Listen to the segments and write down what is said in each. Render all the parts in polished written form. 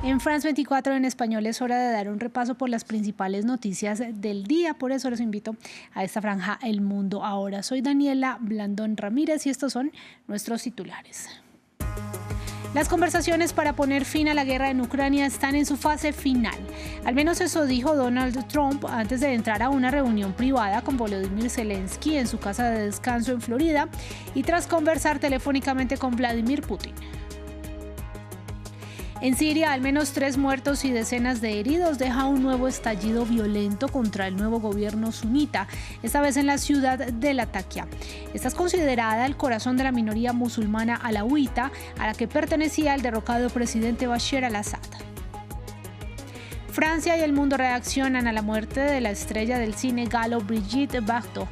En France 24 en español es hora de dar un repaso por las principales noticias del día. Por eso los invito a esta franja El Mundo Ahora. Soy Daniela Blandón Ramírez y estos son nuestros titulares. Las conversaciones para poner fin a la guerra en Ucrania están en su fase final. Al menos eso dijo Donald Trump antes de entrar a una reunión privada con Volodymyr Zelensky en su casa de descanso en Florida y tras conversar telefónicamente con Vladimir Putin. En Siria, al menos 3 muertos y decenas de heridos deja un nuevo estallido violento contra el nuevo gobierno sunita, esta vez en la ciudad de Latakia. Esta es considerada el corazón de la minoría musulmana alauita, a la que pertenecía el derrocado presidente Bashar al-Assad. Francia y el mundo reaccionan a la muerte de la estrella del cine galo Brigitte Bardot.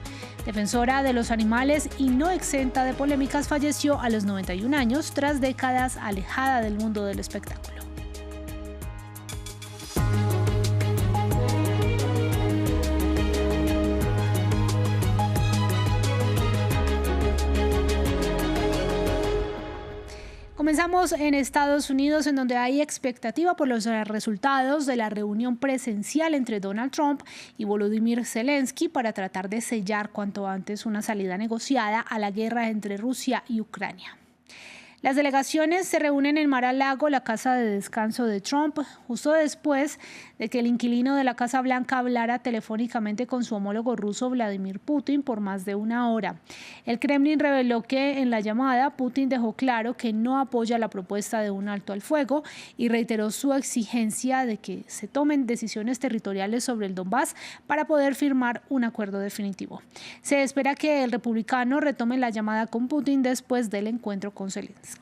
Defensora de los animales y no exenta de polémicas, falleció a los 91 años tras décadas alejada del mundo del espectáculo. Comenzamos en Estados Unidos, en donde hay expectativa por los resultados de la reunión presencial entre Donald Trump y Volodymyr Zelensky para tratar de sellar cuanto antes una salida negociada a la guerra entre Rusia y Ucrania. Las delegaciones se reúnen en Mar-a-Lago, la casa de descanso de Trump, justo después de que el inquilino de la Casa Blanca hablara telefónicamente con su homólogo ruso Vladimir Putin por más de 1 hora. El Kremlin reveló que en la llamada Putin dejó claro que no apoya la propuesta de un alto al fuego y reiteró su exigencia de que se tomen decisiones territoriales sobre el Donbass para poder firmar un acuerdo definitivo. Se espera que el republicano retome la llamada con Putin después del encuentro con Zelensky.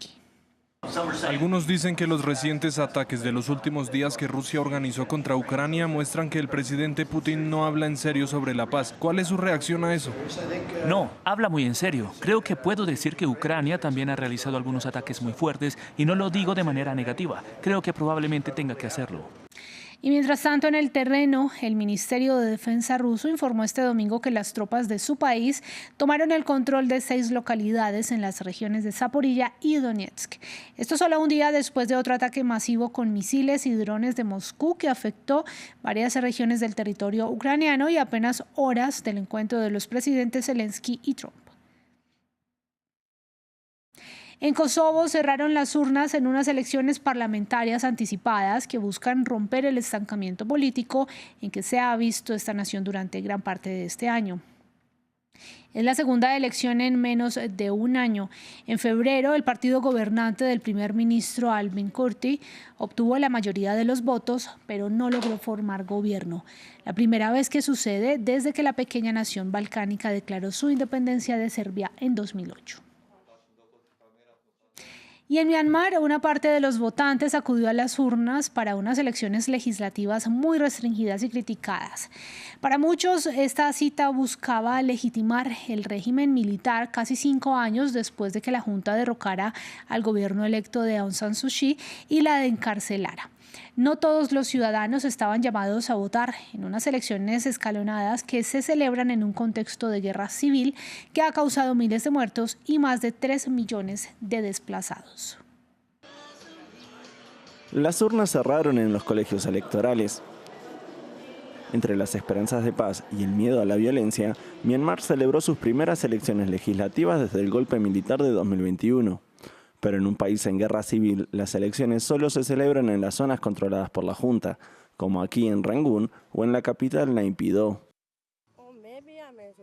Algunos dicen que los recientes ataques de los últimos días que Rusia organizó contra Ucrania muestran que el presidente Putin no habla en serio sobre la paz. ¿Cuál es su reacción a eso? No, habla muy en serio. Creo que puedo decir que Ucrania también ha realizado algunos ataques muy fuertes y no lo digo de manera negativa. Creo que probablemente tenga que hacerlo. Y mientras tanto, en el terreno, el Ministerio de Defensa ruso informó este domingo que las tropas de su país tomaron el control de 6 localidades en las regiones de Zaporilla y Donetsk. Esto solo un día después de otro ataque masivo con misiles y drones de Moscú que afectó varias regiones del territorio ucraniano y apenas horas del encuentro de los presidentes Zelensky y Trump. En Kosovo cerraron las urnas en unas elecciones parlamentarias anticipadas que buscan romper el estancamiento político en que se ha visto esta nación durante gran parte de este año. Es la segunda elección en menos de 1 año. En febrero, el partido gobernante del primer ministro Albin Kurti obtuvo la mayoría de los votos, pero no logró formar gobierno. La primera vez que sucede desde que la pequeña nación balcánica declaró su independencia de Serbia en 2008. Y en Myanmar, una parte de los votantes acudió a las urnas para unas elecciones legislativas muy restringidas y criticadas. Para muchos, esta cita buscaba legitimar el régimen militar casi 5 años después de que la Junta derrocara al gobierno electo de Aung San Suu Kyi y la encarcelara. No todos los ciudadanos estaban llamados a votar en unas elecciones escalonadas que se celebran en un contexto de guerra civil que ha causado miles de muertos y más de 3 millones de desplazados. Las urnas cerraron en los colegios electorales. Entre las esperanzas de paz y el miedo a la violencia, Myanmar celebró sus primeras elecciones legislativas desde el golpe militar de 2021. Pero en un país en guerra civil, las elecciones solo se celebran en las zonas controladas por la Junta, como aquí en Rangún o en la capital Naypyidaw.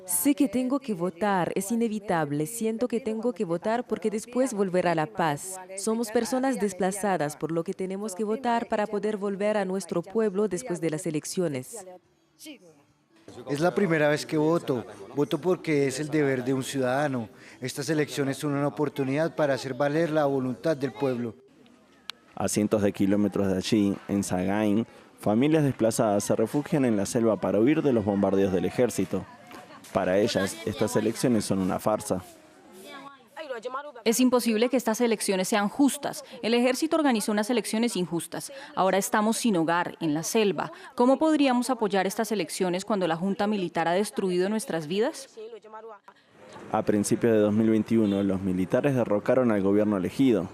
Sé que tengo que votar, es inevitable, siento que tengo que votar porque después volverá la paz. Somos personas desplazadas, por lo que tenemos que votar para poder volver a nuestro pueblo después de las elecciones. Es la primera vez que voto porque es el deber de un ciudadano. Estas elecciones son una oportunidad para hacer valer la voluntad del pueblo. A cientos de kilómetros de allí, en Sagaing, familias desplazadas se refugian en la selva para huir de los bombardeos del ejército. Para ellas, estas elecciones son una farsa. Es imposible que estas elecciones sean justas. El ejército organizó unas elecciones injustas. Ahora estamos sin hogar, en la selva. ¿Cómo podríamos apoyar estas elecciones cuando la junta militar ha destruido nuestras vidas? A principios de 2021, los militares derrocaron al gobierno elegido.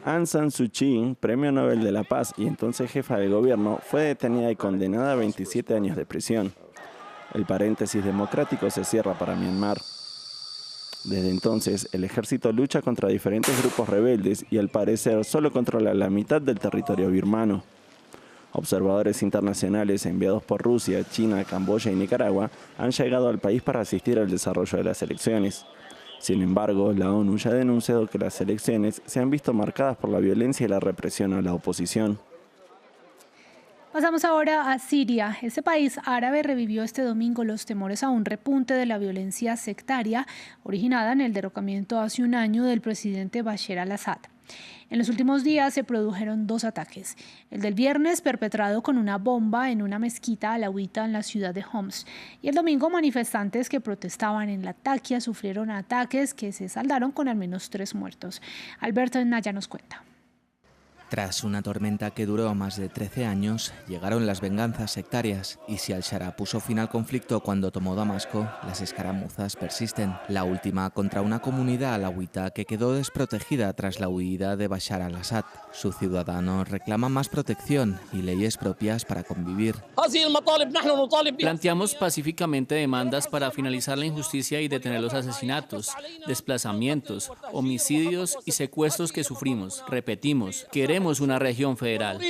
Aung San Suu Kyi, Premio Nobel de la Paz y entonces jefa del gobierno, fue detenida y condenada a 27 años de prisión. El paréntesis democrático se cierra para Myanmar. Desde entonces, el ejército lucha contra diferentes grupos rebeldes y al parecer solo controla la mitad del territorio birmano. Observadores internacionales enviados por Rusia, China, Camboya y Nicaragua han llegado al país para asistir al desarrollo de las elecciones. Sin embargo, la ONU ya ha denunciado que las elecciones se han visto marcadas por la violencia y la represión a la oposición. Pasamos ahora a Siria. Ese país árabe revivió este domingo los temores a un repunte de la violencia sectaria originada en el derrocamiento hace un año del presidente Bashar al-Assad. En los últimos días se produjeron 2 ataques. El del viernes, perpetrado con una bomba en una mezquita alauita en la ciudad de Homs. Y el domingo, manifestantes que protestaban en Latakia sufrieron ataques que se saldaron con al menos 3 muertos. Alberto Naya nos cuenta. Tras una tormenta que duró más de 13 años, llegaron las venganzas sectarias y si al-Shara puso fin al conflicto cuando tomó Damasco, las escaramuzas persisten. La última contra una comunidad alauita que quedó desprotegida tras la huida de Bashar al-Assad. Sus ciudadanos reclaman más protección y leyes propias para convivir. Planteamos pacíficamente demandas para finalizar la injusticia y detener los asesinatos, desplazamientos, homicidios y secuestros que sufrimos. Repetimos, queremos una región federal.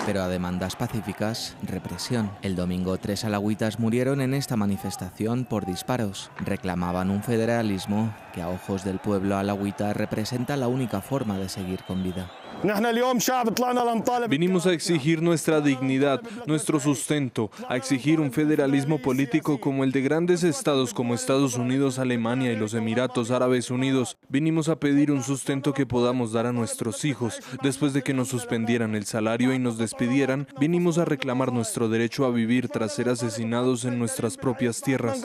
Pero a demandas pacíficas, represión. El domingo 3 alauitas murieron en esta manifestación por disparos. Reclamaban un federalismo que a ojos del pueblo alauita representa la única forma de seguir con vida. Vinimos a exigir nuestra dignidad, nuestro sustento, a exigir un federalismo político como el de grandes estados como Estados Unidos, Alemania y los Emiratos Árabes Unidos. Vinimos a pedir un sustento que podamos dar a nuestros hijos. Después de que nos suspendieran el salario y nos despidieran, vinimos a reclamar nuestro derecho a vivir tras ser asesinados en nuestras propias tierras.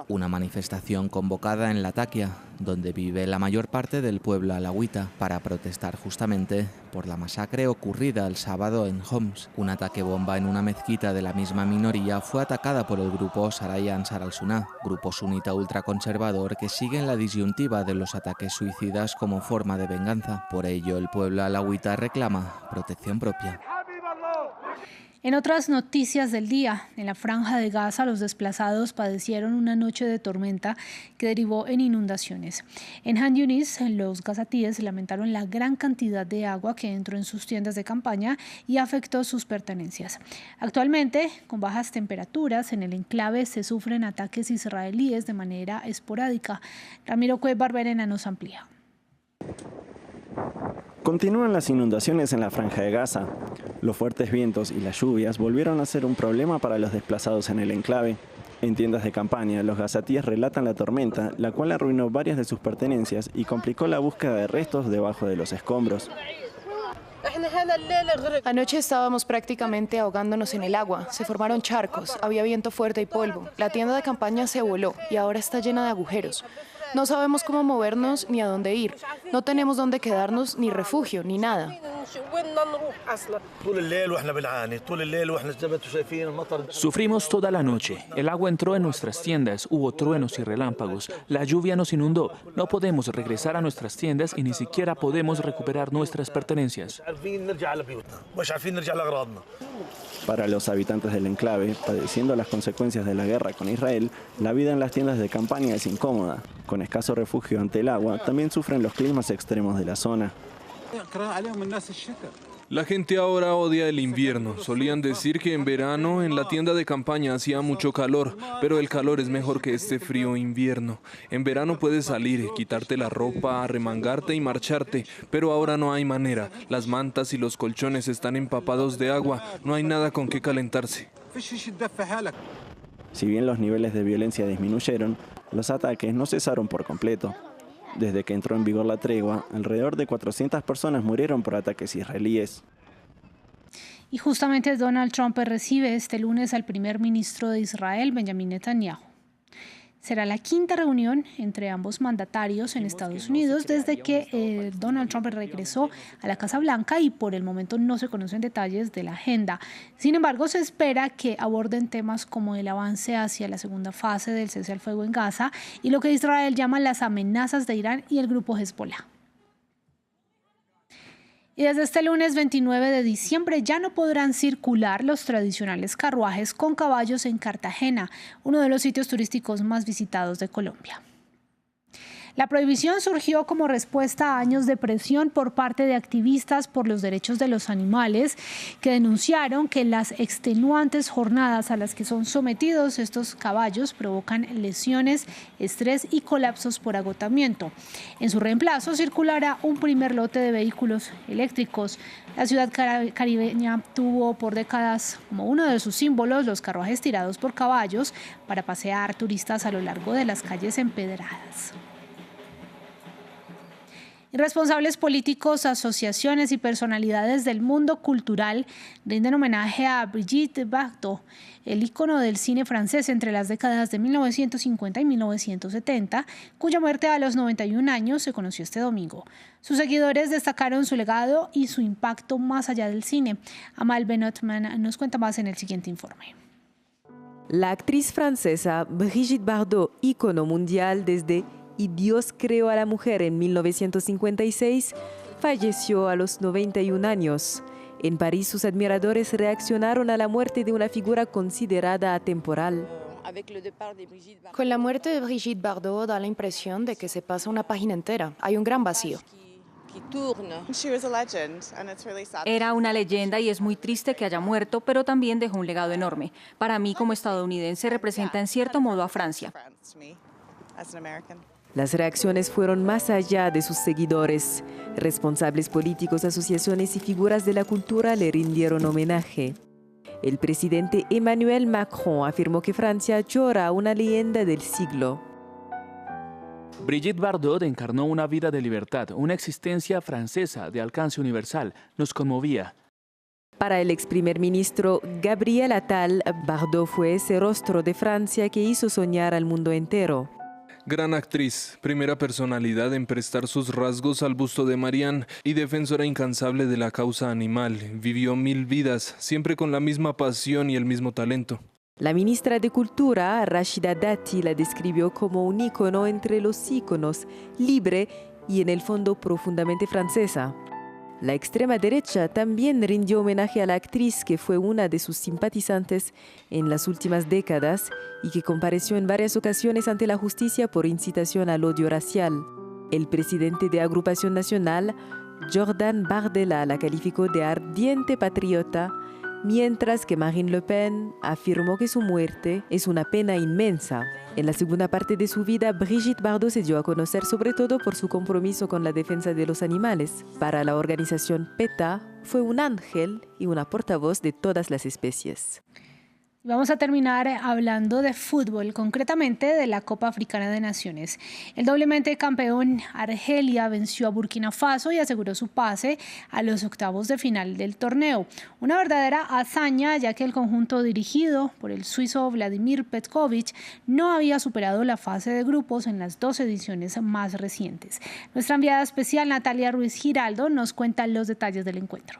Una manifestación convocada en Latakia, donde vive la mayor parte del pueblo alauita, para protestar justamente por la masacre ocurrida el sábado en Homs. Un ataque bomba en una mezquita de la misma minoría fue atacada por el grupo Saraya Ansar al-Sunnah, grupo sunita ultraconservador que sigue en la disyuntiva de los ataques suicidas como forma de venganza. Por ello, el pueblo alauita reclama protección propia. En otras noticias del día, en la franja de Gaza, los desplazados padecieron una noche de tormenta que derivó en inundaciones. En Han Yunis, los gazatíes lamentaron la gran cantidad de agua que entró en sus tiendas de campaña y afectó sus pertenencias. Actualmente, con bajas temperaturas, en el enclave se sufren ataques israelíes de manera esporádica. Ramiro Cuev-Barberena nos amplía. Continúan las inundaciones en la franja de Gaza. Los fuertes vientos y las lluvias volvieron a ser un problema para los desplazados en el enclave. En tiendas de campaña, los gazatíes relatan la tormenta, la cual arruinó varias de sus pertenencias y complicó la búsqueda de restos debajo de los escombros. Anoche estábamos prácticamente ahogándonos en el agua. Se formaron charcos, había viento fuerte y polvo. La tienda de campaña se voló y ahora está llena de agujeros. No sabemos cómo movernos ni a dónde ir. No tenemos dónde quedarnos, ni refugio, ni nada. Sufrimos toda la noche. El agua entró en nuestras tiendas, hubo truenos y relámpagos. La lluvia nos inundó. No podemos regresar a nuestras tiendas y ni siquiera podemos recuperar nuestras pertenencias. Para los habitantes del enclave, padeciendo las consecuencias de la guerra con Israel, la vida en las tiendas de campaña es incómoda. Con escaso refugio ante el agua, también sufren los climas extremos de la zona. La gente ahora odia el invierno. Solían decir que en verano en la tienda de campaña hacía mucho calor, pero el calor es mejor que este frío invierno. En verano puedes salir, quitarte la ropa, arremangarte y marcharte, pero ahora no hay manera. Las mantas y los colchones están empapados de agua, no hay nada con qué calentarse. Si bien los niveles de violencia disminuyeron, los ataques no cesaron por completo. Desde que entró en vigor la tregua, alrededor de 400 personas murieron por ataques israelíes. Y justamente Donald Trump recibe este lunes al primer ministro de Israel, Benjamin Netanyahu. Será la quinta reunión entre ambos mandatarios en Estados Unidos desde que Donald Trump regresó a la Casa Blanca y por el momento no se conocen detalles de la agenda. Sin embargo, se espera que aborden temas como el avance hacia la segunda fase del cese al fuego en Gaza y lo que Israel llama las amenazas de Irán y el grupo Hezbollah. Y desde este lunes 29 de diciembre ya no podrán circular los tradicionales carruajes con caballos en Cartagena, uno de los sitios turísticos más visitados de Colombia. La prohibición surgió como respuesta a años de presión por parte de activistas por los derechos de los animales que denunciaron que las extenuantes jornadas a las que son sometidos estos caballos provocan lesiones, estrés y colapsos por agotamiento. En su reemplazo circulará un primer lote de vehículos eléctricos. La ciudad caribeña tuvo por décadas como uno de sus símbolos los carruajes tirados por caballos para pasear turistas a lo largo de las calles empedradas. Responsables políticos, asociaciones y personalidades del mundo cultural rinden homenaje a Brigitte Bardot, el ícono del cine francés entre las décadas de 1950 y 1970, cuya muerte a los 91 años se conoció este domingo. Sus seguidores destacaron su legado y su impacto más allá del cine. Amal Benotman nos cuenta más en el siguiente informe. La actriz francesa Brigitte Bardot, ícono mundial desde Y Dios creó a la mujer en 1956, falleció a los 91 años. En París, sus admiradores reaccionaron a la muerte de una figura considerada atemporal. Con la muerte de Brigitte Bardot da la impresión de que se pasa una página entera. Hay un gran vacío. Era una leyenda y es muy triste que haya muerto, pero también dejó un legado enorme. Para mí, como estadounidense, representa en cierto modo a Francia. Las reacciones fueron más allá de sus seguidores. Responsables políticos, asociaciones y figuras de la cultura le rindieron homenaje. El presidente Emmanuel Macron afirmó que Francia llora a una leyenda del siglo. Brigitte Bardot encarnó una vida de libertad, una existencia francesa de alcance universal. Nos conmovía. Para el ex primer ministro Gabriel Attal, Bardot fue ese rostro de Francia que hizo soñar al mundo entero. Gran actriz, primera personalidad en prestar sus rasgos al busto de Marianne y defensora incansable de la causa animal. Vivió 1000 vidas, siempre con la misma pasión y el mismo talento. La ministra de Cultura, Rashida Dati, la describió como un ícono entre los íconos, libre y en el fondo profundamente francesa. La extrema derecha también rindió homenaje a la actriz que fue una de sus simpatizantes en las últimas décadas y que compareció en varias ocasiones ante la justicia por incitación al odio racial. El presidente de Agrupación Nacional, Jordan Bardella, la calificó de ardiente patriota, mientras que Marine Le Pen afirmó que su muerte es una pena inmensa. En la segunda parte de su vida, Brigitte Bardot se dio a conocer sobre todo por su compromiso con la defensa de los animales. Para la organización PETA, fue un ángel y una portavoz de todas las especies. Vamos a terminar hablando de fútbol, concretamente de la Copa Africana de Naciones. El doblemente campeón Argelia venció a Burkina Faso y aseguró su pase a los octavos de final del torneo. Una verdadera hazaña, ya que el conjunto dirigido por el suizo Vladimir Petkovic no había superado la fase de grupos en las 2 ediciones más recientes. Nuestra enviada especial Natalia Ruiz Giraldo nos cuenta los detalles del encuentro.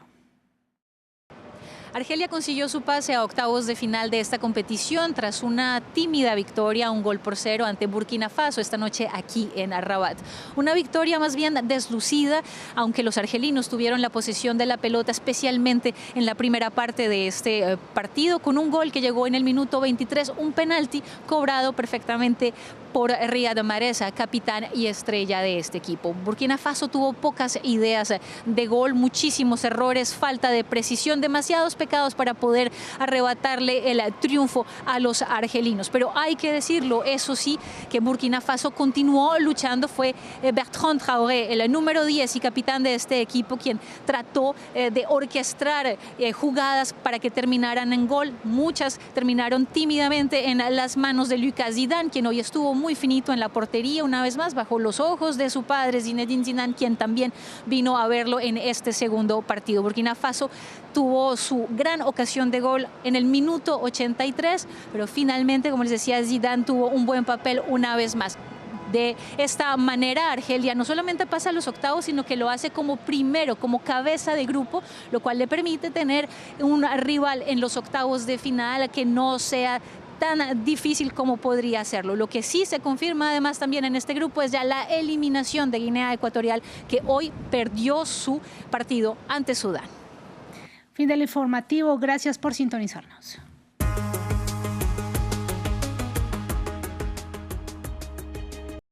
Argelia consiguió su pase a octavos de final de esta competición tras una tímida victoria, 1-0 ante Burkina Faso esta noche aquí en Rabat. Una victoria más bien deslucida, aunque los argelinos tuvieron la posesión de la pelota, especialmente en la primera parte de este partido, con un gol que llegó en el minuto 23, un penalti cobrado perfectamente por Riyad Mahrez, capitán y estrella de este equipo. Burkina Faso tuvo pocas ideas de gol, muchísimos errores, falta de precisión, demasiados pecados para poder arrebatarle el triunfo a los argelinos. Pero hay que decirlo, eso sí, que Burkina Faso continuó luchando. Fue Bertrand Traoré, el número 10 y capitán de este equipo, quien trató de orquestar jugadas para que terminaran en gol. Muchas terminaron tímidamente en las manos de Lucas Zidane, quien hoy estuvo muy finito en la portería, una vez más bajo los ojos de su padre Zinedine Zidane, quien también vino a verlo en este segundo partido. Burkina Faso tuvo su gran ocasión de gol en el minuto 83, pero finalmente, como les decía, Zidane tuvo un buen papel una vez más. De esta manera, Argelia no solamente pasa a los octavos, sino que lo hace como primero, como cabeza de grupo, lo cual le permite tener un rival en los octavos de final que no sea tan difícil como podría hacerlo. Lo que sí se confirma además también en este grupo es ya la eliminación de Guinea Ecuatorial, que hoy perdió su partido ante Sudán. Fin del informativo, gracias por sintonizarnos.